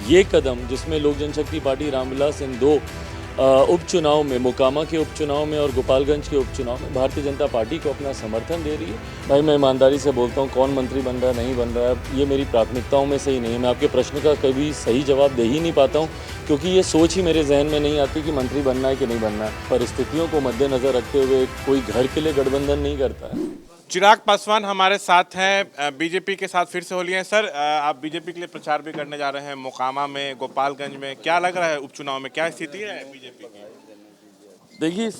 ये कदम, जिसमें लोक जनशक्ति पार्टी रामविलास इन दो उपचुनाव में, मोकामा के उपचुनाव में और गोपालगंज के उपचुनाव में भारतीय जनता पार्टी को अपना समर्थन दे रही है। भाई मैं ईमानदारी से बोलता हूँ, कौन मंत्री बन रहा है नहीं बन रहा है ये मेरी प्राथमिकताओं में से ही नहीं है। मैं आपके प्रश्न का कभी सही जवाब दे ही नहीं पाता हूँ, क्योंकि ये सोच ही मेरे जहन में नहीं आती कि मंत्री बनना है कि नहीं बनना है। परिस्थितियों को मद्देनज़र रखते हुए कोई घर के लिए गठबंधन नहीं करता है। चिराग पासवान हमारे साथ हैं, बीजेपी के साथ फिर से हो लिए हैं। सर, आप बीजेपी के लिए प्रचार भी करने जा रहे हैं मोकामा में, गोपालगंज में। क्या लग रहा है उपचुनाव में, क्या स्थिति है बीजेपी की? देखिए,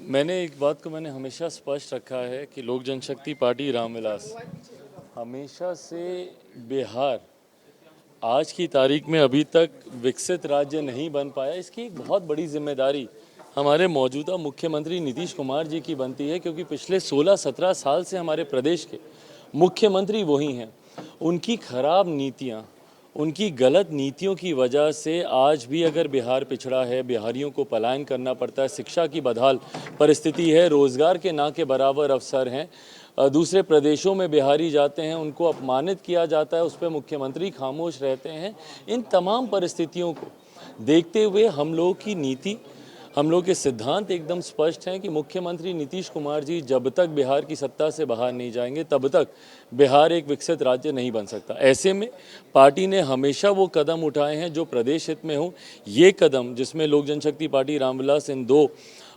मैंने एक बात को हमेशा स्पष्ट रखा है कि लोक जनशक्ति पार्टी रामविलास हमेशा से बिहार आज की तारीख में अभी तक विकसित राज्य नहीं बन पाया। इसकी एक बहुत बड़ी जिम्मेदारी हमारे मौजूदा मुख्यमंत्री नीतीश कुमार जी की बनती है, क्योंकि पिछले 16-17 साल से हमारे प्रदेश के मुख्यमंत्री वही हैं। उनकी खराब नीतियां, उनकी गलत नीतियों की वजह से आज भी अगर बिहार पिछड़ा है, बिहारियों को पलायन करना पड़ता है, शिक्षा की बदहाल परिस्थिति है, रोज़गार के ना के बराबर अवसर हैं, दूसरे प्रदेशों में बिहारी जाते हैं, उनको अपमानित किया जाता है, उस पर मुख्यमंत्री खामोश रहते हैं। इन तमाम परिस्थितियों को देखते हुए हम लोगों की नीति, हम लोग के सिद्धांत एकदम स्पष्ट हैं कि मुख्यमंत्री नीतीश कुमार जी जब तक बिहार की सत्ता से बाहर नहीं जाएंगे तब तक बिहार एक विकसित राज्य नहीं बन सकता। ऐसे में पार्टी ने हमेशा वो कदम उठाए हैं जो प्रदेश हित में हो। ये कदम, जिसमें लोक जनशक्ति पार्टी रामविलास इन दो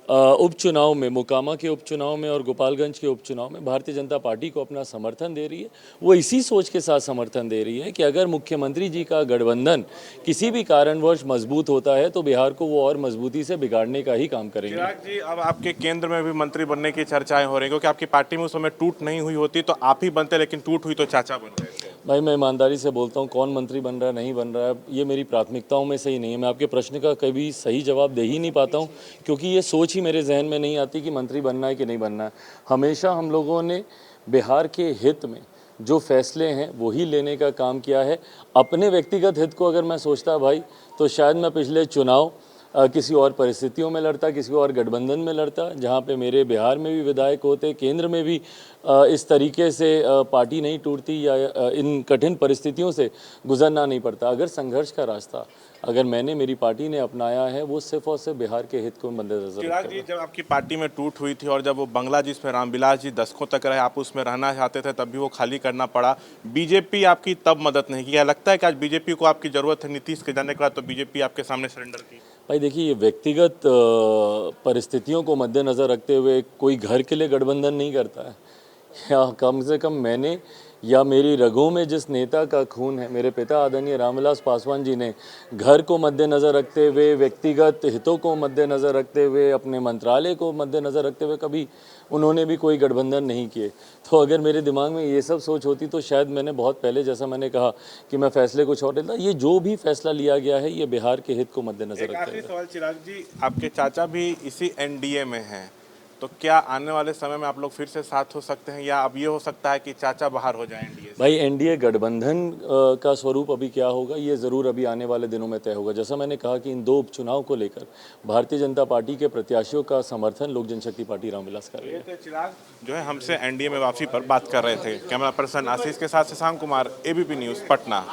उपचुनाव में, मोकामा के उपचुनाव में और गोपालगंज के उपचुनाव में भारतीय जनता पार्टी को अपना समर्थन दे रही है, वो इसी सोच के साथ समर्थन दे रही है कि अगर मुख्यमंत्री जी का गठबंधन किसी भी कारणवश मजबूत होता है तो बिहार को वो और मजबूती से बिगाड़ने का ही काम करेंगे। चिराग जी, अब आपके केंद्र में भी मंत्री बनने की चर्चाएं हो रही हैं, क्योंकि आपकी पार्टी में उस समय टूट नहीं हुई होती तो आप ही बनते, लेकिन टूट हुई तो चाचा बन गए थे। भाई मैं ईमानदारी से बोलता हूँ, कौन मंत्री बन रहा है नहीं बन रहा है ये मेरी प्राथमिकताओं में से ही नहीं है। मैं आपके प्रश्न का कभी सही जवाब दे ही नहीं पाता हूँ, क्योंकि ये सोच ही मेरे जहन में नहीं आती कि मंत्री बनना है कि नहीं बनना है। हमेशा हम लोगों ने बिहार के हित में जो फैसले हैं वही लेने का काम किया है। अपने व्यक्तिगत हित को अगर मैं सोचता भाई, तो शायद मैं पिछले चुनाव किसी और परिस्थितियों में लड़ता, किसी और गठबंधन में लड़ता, जहाँ पे मेरे बिहार में भी विधायक होते, केंद्र में भी इस तरीके से पार्टी नहीं टूटती या इन कठिन परिस्थितियों से गुजरना नहीं पड़ता। अगर संघर्ष का रास्ता अगर मेरी पार्टी ने अपनाया है, वो सिर्फ और सिर्फ बिहार के हित को मद्देनजर। चिराग जी, जब आपकी पार्टी में टूट हुई थी और जब वो बंगला जिसमें रामविलास जी दशकों तक रहे, आप उसमें रहना चाहते थे, तब भी वो खाली करना पड़ा। बीजेपी आपकी तब मदद नहीं की। क्या लगता है कि आज बीजेपी को आपकी जरूरत है नितीश के जाने के बाद, तो बीजेपी आपके सामने सरेंडर की? भाई देखिए, ये व्यक्तिगत परिस्थितियों को मद्देनज़र रखते हुए कोई घर के लिए गठबंधन नहीं करता है। या कम से कम मैंने या मेरी रगों में जिस नेता का खून है, मेरे पिता आदरणीय रामविलास पासवान जी ने घर को मद्देनज़र रखते हुए, व्यक्तिगत हितों को मद्देनज़र रखते हुए, अपने मंत्रालय को मद्देनज़र रखते हुए कभी उन्होंने भी कोई गठबंधन नहीं किए। तो अगर मेरे दिमाग में ये सब सोच होती तो शायद मैंने बहुत पहले, जैसा मैंने कहा कि मैं फैसले कुछ और लेता। ये जो भी फैसला लिया गया है ये बिहार के हित को मद्देनज़र रखते हुए। आखिरी सवाल चिराग जी, आपके चाचा भी इसी एनडीए में हैं, तो क्या आने वाले समय में आप लोग फिर से साथ हो सकते हैं, या अब ये हो सकता है कि चाचा बाहर हो जाएं एनडीए से? भाई एनडीए गठबंधन का स्वरूप अभी क्या होगा ये ज़रूर अभी आने वाले दिनों में तय होगा। जैसा मैंने कहा कि इन दो उपचुनाव को लेकर भारतीय जनता पार्टी के प्रत्याशियों का समर्थन लोक जनशक्ति पार्टी रामविलास कर रही है। चिराग जो है हमसे एनडीए में वापसी पर बात कर रहे थे। कैमरा पर्सन आशीष के साथ शशांक कुमार, एबीपी न्यूज़, पटना।